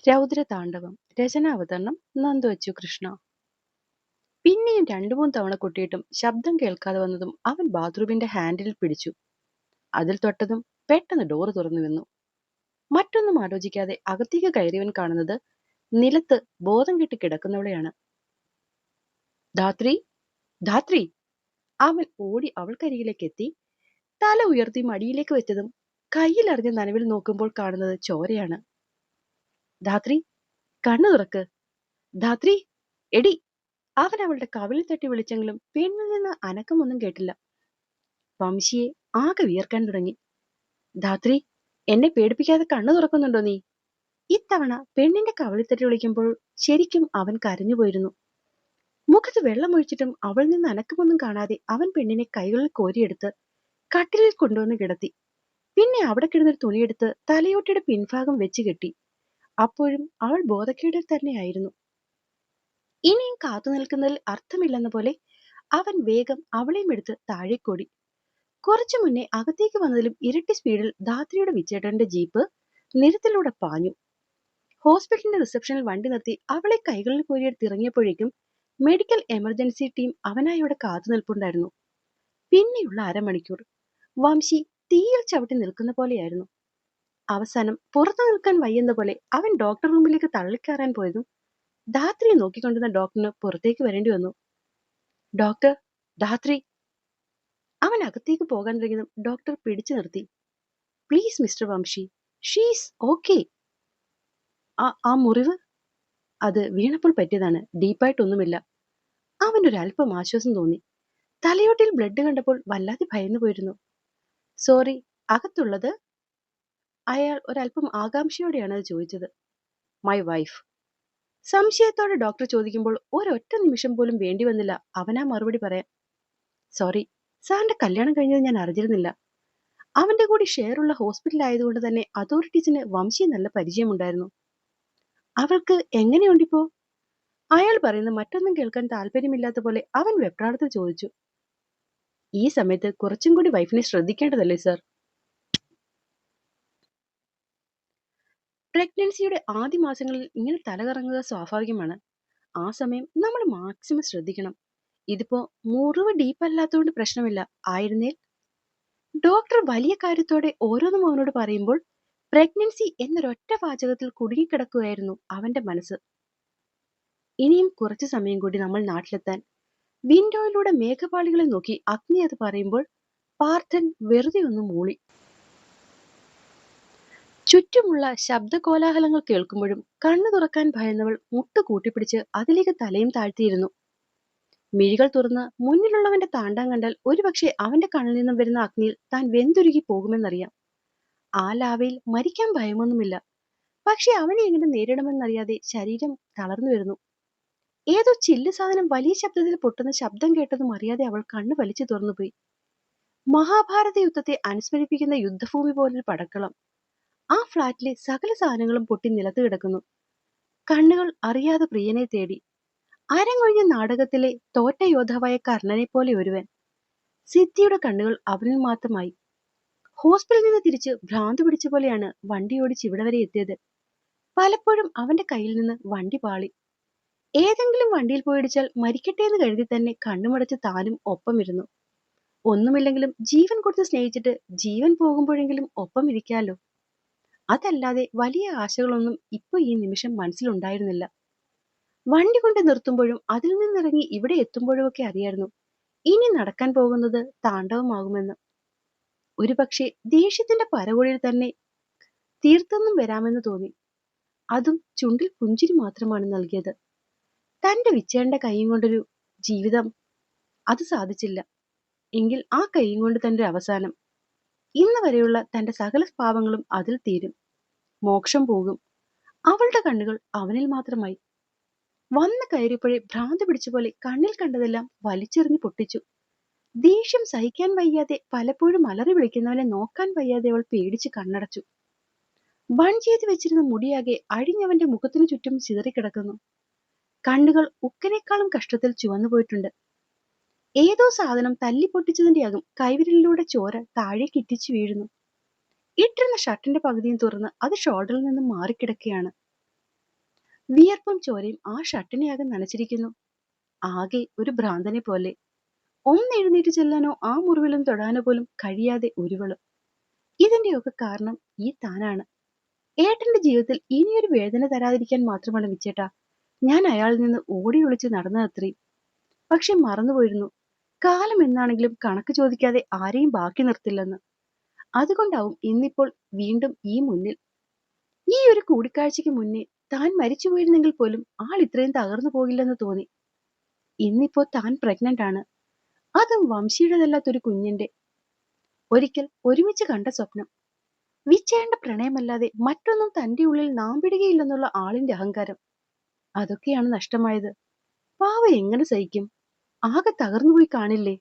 രൗദ്രതാണ്ഡവം രചനാവതരണം നന്ദു അച്ചു കൃഷ്ണ. പിന്നെയും രണ്ടു മൂന്ന് തവണ കൊട്ടിയിട്ടും ശബ്ദം കേൾക്കാതെ വന്നതും അവൻ ബാത്റൂമിന്റെ ഹാൻഡിൽ പിടിച്ചു. അതിൽ തൊട്ടതും പെട്ടെന്ന് ഡോറ് തുറന്നു വന്നു. മറ്റൊന്നും ആലോചിക്കാതെ അകത്തേക്ക് കയറിയവൻ കാണുന്നത് നിലത്ത് ബോധം കെട്ടി കിടക്കുന്നവളെയാണ്. ധാത്രി, ധാത്രി! അവൻ ഓടി അവൾക്കരികിലേക്ക് എത്തി. തല ഉയർത്തി മടിയിലേക്ക് വെച്ചതും കയ്യിലറിഞ്ഞ നനവിൽ നോക്കുമ്പോൾ കാണുന്നത് ചോരയാണ്. ധാത്രി, കണ്ണു തുറക്ക്! ധാത്രി, എടി! അവൻ അവളുടെ കവിളിൽ തട്ടി വിളിച്ചെങ്കിലും പെണ്ണിൽ നിന്ന് അനക്കമൊന്നും കേട്ടില്ല. വംശിയെ ആകെ വിയർക്കാൻ തുടങ്ങി. ധാത്രി, എന്നെ പേടിപ്പിക്കാതെ കണ്ണു തുറക്കുന്നുണ്ടോ നീ? ഇത്തവണ പെണ്ണിന്റെ കവിളിൽ തട്ടി വിളിക്കുമ്പോൾ ശരിക്കും അവൻ കരഞ്ഞുപോയിരുന്നു. മുഖത്ത് വെള്ളമൊഴിച്ചിട്ടും അവളിൽ നിന്ന് അനക്കമൊന്നും കാണാതെ അവൻ പെണ്ണിനെ കൈകളിൽ കോരിയെടുത്ത് കട്ടിലിൽ കൊണ്ടുവന്ന് കിടത്തി. പിന്നെ അവിടെ കിടന്നൊരു തുണിയെടുത്ത് തലയോട്ടിയുടെ പിൻഭാഗം വെച്ച് കെട്ടി. അപ്പോഴും അവൾ ബോധക്കേടിൽ തന്നെയായിരുന്നു. ഇനിയും കാത്തു നിൽക്കുന്നതിൽ അർത്ഥമില്ലെന്ന പോലെ അവൻ വേഗം അവളെയും എടുത്ത് താഴേക്കോടി. കുറച്ചു മുന്നേ അകത്തേക്ക് വന്നതിലും ഇരട്ടി സ്പീഡിൽ ധാത്രിയുടെ വിച്ചേട്ടന്റെ ജീപ്പ് നിരത്തിലൂടെ പാഞ്ഞു. ഹോസ്പിറ്റലിന്റെ റിസപ്ഷനിൽ വണ്ടി നിർത്തി അവളെ കൈകളിൽ കോരിയെടുത്ത് ഇറങ്ങിയപ്പോഴേക്കും മെഡിക്കൽ എമർജൻസി ടീം അവനായി അവിടെ കാത്തു നിൽപ്പുണ്ടായിരുന്നു. പിന്നെയുള്ള അരമണിക്കൂർ വംശി തീയിൽ ചവിട്ടി നിൽക്കുന്ന പോലെയായിരുന്നു. അവസാനം പുറത്തു നിൽക്കാൻ വയ്യെന്ന പോലെ അവൻ ഡോക്ടർ റൂമിലേക്ക് തള്ളിക്കയറാൻ പോയതും ധാത്രിയെ നോക്കിക്കൊണ്ടിരുന്ന ഡോക്ടറിന് പുറത്തേക്ക് വരേണ്ടി വന്നു. ഡോക്ടർ, ധാത്രി! അവൻ അകത്തേക്ക് പോകാൻ തുടങ്ങിയതും ഡോക്ടർ പിടിച്ചു നിർത്തി. Please mister Vamshi, she's okay. ആ മുറിവ്? അത് വീണപ്പോൾ പറ്റിയതാണ്, ഡീപ്പായിട്ടൊന്നുമില്ല. അവനൊരല്പം ആശ്വാസം തോന്നി. തലയോട്ടിൽ ബ്ലഡ് കണ്ടപ്പോൾ വല്ലാതെ ഭയന്നു പോയിരുന്നു. സോറി, അകത്തുള്ളത്? അയാൾ ഒരല്പം ആകാംക്ഷയോടെയാണ് അത് ചോദിച്ചത്. My wife. സംശയത്തോടെ ഡോക്ടർ ചോദിക്കുമ്പോൾ ഒരൊറ്റ നിമിഷം പോലും വേണ്ടി വന്നില്ല അവനാ മറുപടി പറയാൻ. സോറി, സാറിന്റെ കല്യാണം കഴിഞ്ഞത് ഞാൻ അറിഞ്ഞിരുന്നില്ല. അവന്റെ കൂടി ഷെയറുള്ള ഹോസ്പിറ്റൽ ആയതുകൊണ്ട് തന്നെ അതോറിറ്റീസിന് വംശിയെ നല്ല പരിചയമുണ്ടായിരുന്നു. അവൾക്ക് എങ്ങനെയുണ്ടിപ്പോ? അയാൾ പറയുന്ന മറ്റൊന്നും കേൾക്കാൻ താല്പര്യമില്ലാത്ത പോലെ അവൻ വെപ്രാളത്തിൽ ചോദിച്ചു. ഈ സമയത്ത് കുറച്ചും കൂടി വൈഫിനെ ശ്രദ്ധിക്കേണ്ടതല്ലേ സർ? പ്രഗ്നൻസിയുടെ ആദ്യ മാസങ്ങളിൽ ഇങ്ങനെ തലകറങ്ങുക സ്വാഭാവികമാണ്. ആ സമയം നമ്മൾ മാക്സിമം ശ്രദ്ധിക്കണം. ഇതിപ്പോ മുറിവ് ഡീപ്പല്ലാത്തതുകൊണ്ട് പ്രശ്നമില്ല ആയിരുന്നേൽ. ഡോക്ടർ വലിയ കാര്യത്തോടെ ഓരോന്നും അവനോട് പറയുമ്പോൾ പ്രഗ്നൻസി എന്നൊരൊറ്റ വാചകത്തിൽ കുടുങ്ങിക്കിടക്കുകയായിരുന്നു അവന്റെ മനസ്സ്. ഇനിയും കുറച്ചു സമയം കൂടി നമ്മൾ നാട്ടിലെത്താൻ. വിൻഡോയിലൂടെ മേഘപാളികളെ നോക്കി അഗ്നി അത് പറയുമ്പോൾ പാർത്ഥൻ വെറുതെ ഒന്ന് മൂളി. ചുറ്റുമുള്ള ശബ്ദകോലാഹലങ്ങൾ കേൾക്കുമ്പോഴും കണ്ണു തുറക്കാൻ ഭയന്നവൾ മുട്ട് കൂട്ടിപ്പിടിച്ച് അതിലേക്ക് തലയും താഴ്ത്തിയിരുന്നു. മിഴികൾ തുറന്ന് മുന്നിലുള്ളവന്റെ താണ്ടാൻ കണ്ടാൽ ഒരുപക്ഷെ അവന്റെ കണ്ണിൽ നിന്നും വരുന്ന അഗ്നിയിൽ താൻ വെന്തുരുകി പോകുമെന്നറിയാം. ആ ലാവയിൽ മരിക്കാൻ ഭയമൊന്നുമില്ല. പക്ഷെ അവനെ എങ്ങനെ നേരിടുമെന്നറിയാതെ ശരീരം തളർന്നു വരുന്നു. ഏതോ ചില്ല് സാധനം വലിയ ശബ്ദത്തിൽ പൊട്ടുന്ന ശബ്ദം കേട്ടതും അറിയാതെ അവൾ കണ്ണ് വലിച്ചു തുറന്നുപോയി. മഹാഭാരത യുദ്ധത്തെ അനുസ്മരിപ്പിക്കുന്ന യുദ്ധഭൂമി പോലൊരു പടക്കളം. ആ ഫ്ളാറ്റിലെ സകല സാധനങ്ങളും പൊട്ടി നിലത്ത് കിടക്കുന്നു. കണ്ണുകൾ അറിയാതെ പ്രിയനെ തേടി. അരങ്ങൊഴിഞ്ഞ നാടകത്തിലെ തോറ്റ യോദ്ധാവായ കർണനെ പോലെ ഒരുവൻ. സിദ്ധിയുടെ കണ്ണുകൾ അവനിൽ മാത്രമായി. ഹോസ്പിറ്റലിൽ നിന്ന് തിരിച്ച് ഭ്രാന്ത് പിടിച്ച പോലെയാണ് വണ്ടി ഓടിച്ച് ഇവിടെ വരെ എത്തിയത്. പലപ്പോഴും അവന്റെ കയ്യിൽ നിന്ന് വണ്ടി പാളി. ഏതെങ്കിലും വണ്ടിയിൽ പോയിടിച്ചാൽ മരിക്കട്ടെ എന്ന് കരുതി തന്നെ കണ്ണുമടച്ച് താനും ഒപ്പം ഇരുന്നു. ഒന്നുമില്ലെങ്കിലും ജീവൻ കൊടുത്ത് സ്നേഹിച്ചിട്ട് ജീവൻ പോകുമ്പോഴെങ്കിലും ഒപ്പം ഇരിക്കാലോ. അതല്ലാതെ വലിയ ആശകളൊന്നും ഇപ്പൊ ഈ നിമിഷം മനസ്സിലുണ്ടായിരുന്നില്ല. വണ്ടി കൊണ്ട് നിർത്തുമ്പോഴും അതിൽ നിന്നിറങ്ങി ഇവിടെ എത്തുമ്പോഴുമൊക്കെ അറിയായിരുന്നു ഇനി നടക്കാൻ പോകുന്നത് താണ്ഡവമാകുമെന്ന്. ഒരുപക്ഷെ ദേഷ്യത്തിന്റെ പരകൊഴിയിൽ തന്നെ തീർത്തൊന്നും വരാമെന്ന് തോന്നി. അതും ചുണ്ടിൽ പുഞ്ചിരി മാത്രമാണ് നൽകിയത്. തന്റെ വിച്ചേണ്ട കൈയും കൊണ്ടൊരു ജീവിതം, അത് സാധിച്ചില്ല എങ്കിൽ ആ കൈയും കൊണ്ട് തന്റെ അവസാനം. ഇന്ന് വരെയുള്ള തന്റെ സകല പാപങ്ങളും അതിൽ തീരും. മോക്ഷം പോകും. അവളുടെ കണ്ണുകൾ അവനിൽ മാത്രമായി. വന്നു കയറിയപ്പോഴേ ഭ്രാന്ത് പിടിച്ച പോലെ കണ്ണിൽ കണ്ടതെല്ലാം വലിച്ചെറിഞ്ഞു പൊട്ടിച്ചു. ദേഷ്യം സഹിക്കാൻ വയ്യാതെ പലപ്പോഴും അലറി വിളിക്കുന്നവനെ നോക്കാൻ വയ്യാതെ അവൾ പേടിച്ച് കണ്ണടച്ചു. ബൺ ചെയ്ത് വെച്ചിരുന്ന മുടിയാകെ അഴിഞ്ഞവന്റെ മുഖത്തിനു ചുറ്റും ചിതറിക്കിടക്കുന്നു. കണ്ണുകൾ ഉക്കനേക്കാളും കഷ്ടത്തിൽ ചുവന്നുപോയിട്ടുണ്ട്. ഏതോ സാധനം തല്ലി പൊട്ടിച്ചതിന്റെയാകും കൈവിരലിലൂടെ ചോര താഴേക്ക് ഇറ്റിച്ചു വീഴുന്നു. ഇട്ടിരുന്ന ഷർട്ടിന്റെ പകുതിയും തുറന്ന് അത് ഷോൾഡറിൽ നിന്നും മാറിക്കിടക്കുകയാണ്. വിയർപ്പും ചോരയും ആ ഷർട്ടിനെയാകെ നനച്ചിരിക്കുന്നു. ആകെ ഒരു ഭ്രാന്തനെ പോലെ. ഒന്ന് എഴുന്നേറ്റ് ചെല്ലാനോ ആ മുറിവിലും തൊടാനോ പോലും കഴിയാതെ ഒരുവള്. ഇതിന്റെയൊക്കെ കാരണം ഈ താനാണ്. ഏട്ടന്റെ ജീവിതത്തിൽ ഇനിയൊരു വേദന തരാതിരിക്കാൻ മാത്രമാണ് വിച്ചേട്ടാ ഞാൻ അയാളിൽ നിന്ന് ഓടി ഒളിച്ച് നടന്നതത്രയും. പക്ഷെ മറന്നുപോയിരുന്നു, കാലം എന്നാണെങ്കിലും കണക്ക് ചോദിക്കാതെ ആരെയും ബാക്കി നിർത്തില്ലെന്ന്. അതുകൊണ്ടാവും ഇന്നിപ്പോൾ വീണ്ടും ഈ മുന്നിൽ. ഈ ഒരു കൂടിക്കാഴ്ചയ്ക്ക് മുന്നേ താൻ മരിച്ചുപോയിരുന്നെങ്കിൽ പോലും ആൾ ഇത്രയും തകർന്നു പോകില്ലെന്ന് തോന്നി. ഇന്നിപ്പോ താൻ പ്രഗ്നന്റ് ആണ്, അതും വംശീയുടേതല്ലാത്തൊരു കുഞ്ഞിന്റെ. ഒരിക്കൽ ഒരുമിച്ച് കണ്ട സ്വപ്നം. വിച്ചേണ്ട പ്രണയമല്ലാതെ മറ്റൊന്നും തന്റെ ഉള്ളിൽ നാമ്പിടുകയില്ലെന്നുള്ള ആളിന്റെ അഹങ്കാരം. അതൊക്കെയാണ് നഷ്ടമായത്. പാവ എങ്ങനെ സഹിക്കും? ആകെ തകർന്നുപോയി കാണില്ലേ?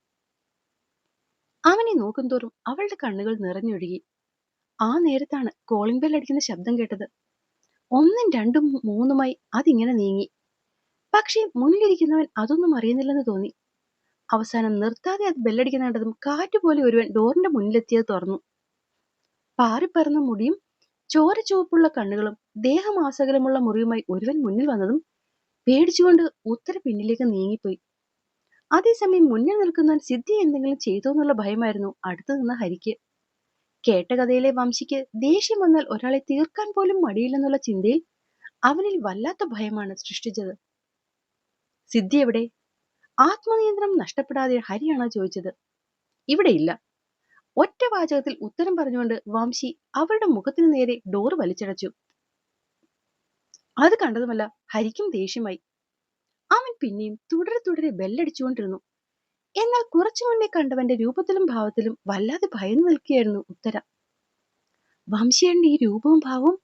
അവനെ നോക്കുംതോറും അവളുടെ കണ്ണുകൾ നിറഞ്ഞൊഴുകി. ആ നേരത്താണ് കോളിംഗ് ബെൽ അടിക്കുന്ന ശബ്ദം കേട്ടത്. ഒന്നും രണ്ടും മൂന്നുമായി അതിങ്ങനെ നീങ്ങി. പക്ഷേ മുന്നിലിരിക്കുന്നവൻ അതൊന്നും അറിയുന്നില്ലെന്ന് തോന്നി. അവസാനം നിർത്താതെ അത് ബെല്ലടിക്കുന്ന കണ്ടതും കാറ്റുപോലെ ഒരുവൻ ഡോറിന്റെ മുന്നിലെത്തിയത് തുറന്നു. പാറിപ്പറന്ന മുടിയും ചോര ചുവപ്പുള്ള കണ്ണുകളും ദേഹമാസകലമുള്ള മുറിവുമായി ഒരുവൻ മുന്നിൽ വന്നതും പേടിച്ചുകൊണ്ട് ഉത്തര പിന്നിലേക്ക് നീങ്ങിപ്പോയി. അതേസമയം മുന്നിൽ നിൽക്കുന്നവൻ സിദ്ധി എന്തെങ്കിലും ചെയ്തോന്നുള്ള ഭയമായിരുന്നു അടുത്തു നിന്ന ഹരിക്ക്. കേട്ട കഥയിലെ വംശിക്ക് ദേഷ്യം വന്നാൽ ഒരാളെ തീർക്കാൻ പോലും മടിയില്ലെന്നുള്ള ചിന്തയിൽ അവനിൽ വല്ലാത്ത ഭയമാണ് സൃഷ്ടിച്ചത്. സിദ്ധി എവിടെ? ആത്മനിയന്ത്രണം നഷ്ടപ്പെടാതെ ഹരിയാണോ ചോദിച്ചത്. ഇവിടെയില്ല. ഒറ്റ വാചകത്തിൽ ഉത്തരം പറഞ്ഞുകൊണ്ട് വംശി അവരുടെ മുഖത്തിനു നേരെ ഡോറ് വലിച്ചടച്ചു. അത് കണ്ടതുമല്ല ഹരിക്കും ദേഷ്യമായി. അവൻ പിന്നെയും തുടരെ തുടരെ ബെല്ലടിച്ചുകൊണ്ടിരുന്നു. എന്നാൽ കുറച്ചു മുന്നേ കണ്ടവന്റെ രൂപത്തിലും ഭാവത്തിലും വല്ലാതെ ഭയന്നു നിൽക്കുകയായിരുന്നു ഉത്തര. വംശിയുടെ ഈ രൂപവും ഭാവവും,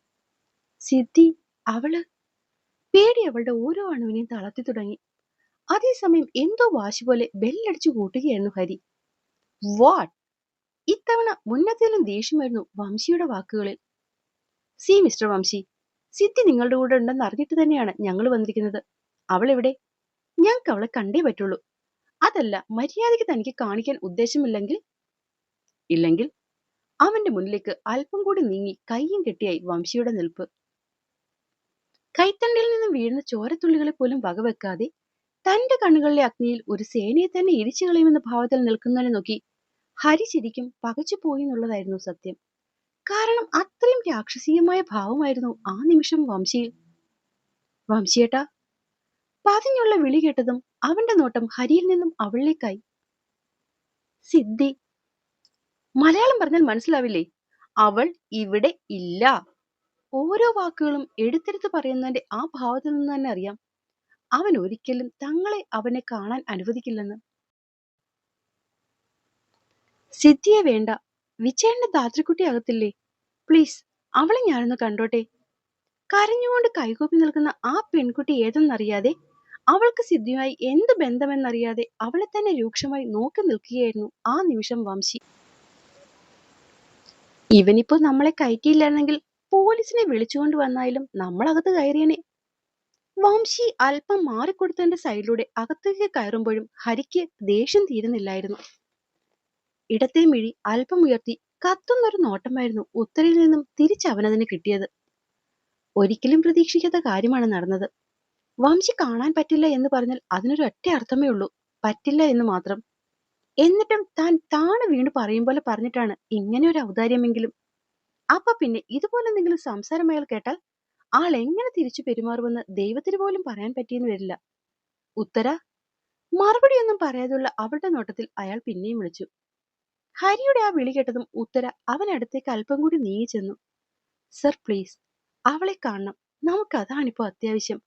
സിദ്ധി, അവള്. പേടി അവളുടെ ഓരോ അണുവിനെയും തളർത്തി തുടങ്ങി. അതേസമയം എന്തോ വാശി പോലെ ബെല്ലടിച്ചു കൂട്ടുകയായിരുന്നു ഹരി. വാട്ട്? ഇത്തവണ മുന്നത്തേലും ദേഷ്യമായിരുന്നു വംശിയുടെ വാക്കുകളിൽ. സി മിസ്റ്റർ വംശി, സിദ്ധി നിങ്ങളുടെ കൂടെ ഉണ്ടെന്ന് അറിഞ്ഞിട്ട് തന്നെയാണ് ഞങ്ങൾ വന്നിരിക്കുന്നത്. അവൾ എവിടെ? ഞങ്ങൾക്ക് അവളെ കണ്ടേ പറ്റുള്ളൂ. അതല്ല മര്യാദയ്ക്ക് തനിക്ക് കാണിക്കാൻ ഉദ്ദേശമില്ലെങ്കിൽ ഇല്ലെങ്കിൽ അവന്റെ മുന്നിലേക്ക് അല്പം കൂടി നീങ്ങി കൈയും കെട്ടിയായി വംശിയുടെ നിൽപ്പ്. കൈത്തണ്ടിൽ നിന്നും വീഴുന്ന ചോരത്തുള്ളികളെ പോലും വകവെക്കാതെ തന്റെ കണ്ണുകളിലെ അഗ്നിയിൽ ഒരു സേനയെ തന്നെ ഇടിച്ചു കളയുമെന്ന ഭാവത്തിൽ നിൽക്കുന്നവനെ നോക്കി ഹരി ശരിക്കും പകച്ചു പോയി എന്നുള്ളതായിരുന്നു സത്യം. കാരണം അത്രയും രാക്ഷസീയമായ ഭാവമായിരുന്നു ആ നിമിഷം വംശിയിൽ. വംശിയേട്ടാ! പതിഞ്ഞുള്ള വിളി കേട്ടതും അവന്റെ നോട്ടം ഹരിയിൽ നിന്നും അവളിലേക്കായി. സിദ്ധി. മലയാളം പറഞ്ഞാൽ മനസ്സിലാവില്ലേ? അവൾ ഇവിടെ ഇല്ല. ഓരോ വാക്കുകളും എടുത്തെടുത്ത് പറയുന്നതിന്റെ ആ ഭാവത്തിൽ നിന്ന് തന്നെ അറിയാം അവൻ ഒരിക്കലും തങ്ങളെ അവനെ കാണാൻ അനുവദിക്കില്ലെന്ന്. സിദ്ധിയെ വേണ്ട. വിജയന്റെ ധാത്രിക്കുട്ടി അകത്തില്ലേ? പ്ലീസ്, അവളെ ഞാനൊന്ന് കണ്ടോട്ടെ. കരഞ്ഞുകൊണ്ട് കൈകൂപ്പി നിൽക്കുന്ന ആ പെൺകുട്ടി ഏതെന്നറിയാതെ, അവൾക്ക് സിദ്ധിയുമായി എന്ത് ബന്ധമെന്നറിയാതെ അവളെ തന്നെ രൂക്ഷമായി നോക്കി നിൽക്കുകയായിരുന്നു ആ നിമിഷം വംശി. ഇവനിപ്പോ നമ്മളെ കയറ്റിയില്ലായിരുന്നെങ്കിൽ പോലീസിനെ വിളിച്ചുകൊണ്ട് വന്നാലും നമ്മളകത്ത് കയറിയനെ. വംശി അല്പം മാറിക്കൊടുത്തതിന്റെ സൈഡിലൂടെ അകത്തേക്ക് കയറുമ്പോഴും ഹരിക്ക് ദേഷ്യം തീരുന്നില്ലായിരുന്നു. ഇടത്തെ മിഴി അല്പം ഉയർത്തി കത്തുന്നൊരു നോട്ടമായിരുന്നു ഉത്തരയിൽ നിന്നും തിരിച്ചവനതിന് കിട്ടിയത്. ഒരിക്കലും പ്രതീക്ഷിക്കാത്ത കാര്യമാണ് നടന്നത്. വംശി കാണാൻ പറ്റില്ല എന്ന് പറഞ്ഞാൽ അതിനൊരു ഒറ്റ അർത്ഥമേ ഉള്ളൂ, പറ്റില്ല എന്ന് മാത്രം. എന്നിട്ടും താൻ താണു വീണ് പറയും പോലെ പറഞ്ഞിട്ടാണ് ഇങ്ങനെ ഒരു ഔദാര്യമെങ്കിലും. അപ്പൊ പിന്നെ ഇതുപോലെ എന്തെങ്കിലും സംസാരം അയാൾ കേട്ടാൽ ആൾ എങ്ങനെ തിരിച്ചു പെരുമാറുമെന്ന് ദൈവത്തിന് പോലും പറയാൻ പറ്റിയെന്ന് വരില്ല. ഉത്തര. മറുപടിയൊന്നും പറയാതെയുള്ള അവളുടെ നോട്ടത്തിൽ അയാൾ പിന്നെയും വിളിച്ചു. ഹരിയുടെ ആ വിളി കേട്ടതും ഉത്തര അവനടുത്തേക്ക് അല്പം കൂടി നീങ്ങി ചെന്നു. സർ പ്ലീസ്, അവളെ കാണണം. നമുക്കതാണിപ്പോ അത്യാവശ്യം.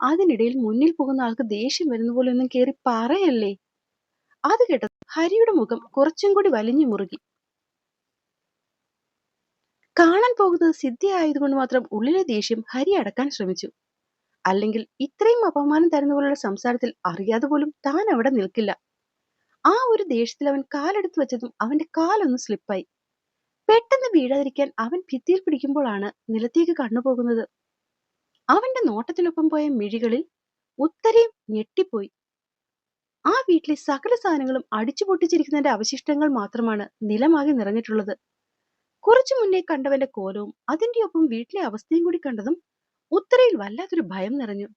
അതിനിടയിൽ മുന്നിൽ പോകുന്ന ആൾക്ക് ദേഷ്യം വരുന്ന പോലെ ഒന്നും കേറി പറയല്ലേ. അത് കേട്ടത് ഹരിയുടെ മുഖം കുറച്ചും കൂടി വലിഞ്ഞു മുറുകി. കാണാൻ പോകുന്നത് സിദ്ധി ആയതുകൊണ്ട് മാത്രം ഉള്ളിലെ ദേഷ്യം ഹരി അടക്കാൻ ശ്രമിച്ചു. അല്ലെങ്കിൽ ഇത്രയും അപമാനം തരുന്ന പോലുള്ള സംസാരത്തിൽ അറിയാതെ പോലും താൻ അവിടെ നിൽക്കില്ല. ആ ഒരു ദേഷ്യത്തിൽ അവൻ കാലെടുത്ത് വെച്ചതും അവന്റെ കാലൊന്ന് സ്ലിപ്പായി. പെട്ടെന്ന് വീഴാതിരിക്കാൻ അവൻ ഭിത്തിയിൽ പിടിക്കുമ്പോഴാണ് നിലത്തേക്ക് കണ്ണുപോകുന്നത്. അവന്റെ നോട്ടത്തിനൊപ്പം പോയ മിഴികളിൽ ഉത്തരയും ഞെട്ടിപ്പോയി. ആ വീട്ടിലെ സകല സാധനങ്ങളും അടിച്ചു പൊട്ടിച്ചിരിക്കുന്നതിന്റെ അവശിഷ്ടങ്ങൾ മാത്രമാണ് നിലമാകെ നിറഞ്ഞിട്ടുള്ളത്. കുറച്ചു മുന്നേ കണ്ടവന്റെ കോലവും അതിന്റെ ഒപ്പം വീട്ടിലെ അവസ്ഥയും കൂടി കണ്ടതും ഉത്തരയിൽ വല്ലാത്തൊരു ഭയം നിറഞ്ഞു.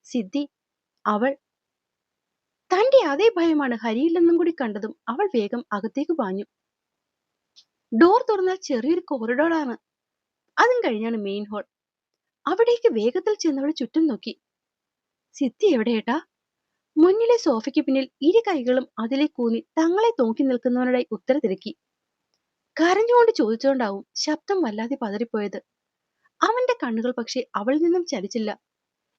സിദ്ധി, അവൾ തന്റെ അതേ ഭയമാണ് ഹരിയിൽ നിന്നും കൂടി കണ്ടതും അവൾ വേഗം അകത്തേക്ക് പാഞ്ഞു. ഡോർ തുറന്നാൽ ചെറിയൊരു കോറിഡോറാണ്. അതും കഴിഞ്ഞാണ് മെയിൻ ഹാൾ. അവിടേക്ക് വേഗത്തിൽ ചെന്നവൾ ചുറ്റും നോക്കി. സിദ്ധി എവിടെയേട്ടാ? മുന്നിലെ സോഫയ്ക്ക് പിന്നിൽ ഇരു കൈകളും അതിലേക്ക് ഊന്നി തങ്ങളെ നോക്കി നിൽക്കുന്നവനായി ഉത്തര തിരക്കി. കരഞ്ഞുകൊണ്ട് ചോദിച്ചുകൊണ്ടാവും ശബ്ദം വല്ലാതെ പതറിപ്പോയത്. അവന്റെ കണ്ണുകൾ പക്ഷെ അവളിൽ നിന്നും ചലിച്ചില്ല.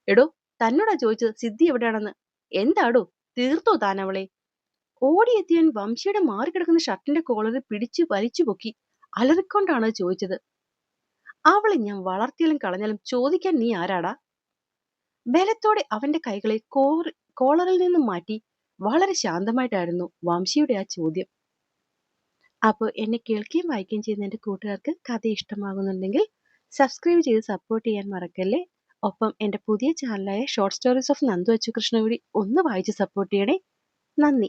എടോ, തന്നോടാ ചോദിച്ചത് സിദ്ധി എവിടെയാണെന്ന്. എന്താടോ, തീർത്തോ താൻ അവളെ? ഓടിയെത്തിയവൻ വംശിയുടെ മാറിക്കിടക്കുന്ന ഷർട്ടിന്റെ കോളറിൽ പിടിച്ചു വലിച്ചു പൊക്കി അലറിക്കൊണ്ടാണ് ചോദിച്ചത്. അവളെ ഞാൻ വളർത്തിയാലും കളഞ്ഞാലും ചോദിക്കാൻ നീ ആരാടാ? ബലത്തോടെ അവന്റെ കൈകളെ കോളറിൽ നിന്നും മാറ്റി വളരെ ശാന്തമായിട്ടായിരുന്നു വംശിയുടെ ആ ചോദ്യം. അപ്പോൾ എന്നെ കേൾക്കുകയും വായിക്കുകയും ചെയ്യുന്ന എൻ്റെ കൂട്ടുകാർക്ക് കഥ ഇഷ്ടമാകുന്നുണ്ടെങ്കിൽ സബ്സ്ക്രൈബ് ചെയ്ത് സപ്പോർട്ട് ചെയ്യാൻ മറക്കല്ലേ. ഒപ്പം എൻ്റെ പുതിയ ചാനലായ short stories of Nandu Achu Krishna കൂടി ഒന്ന് വായിച്ച് സപ്പോർട്ട് ചെയ്യണേ. നന്ദി.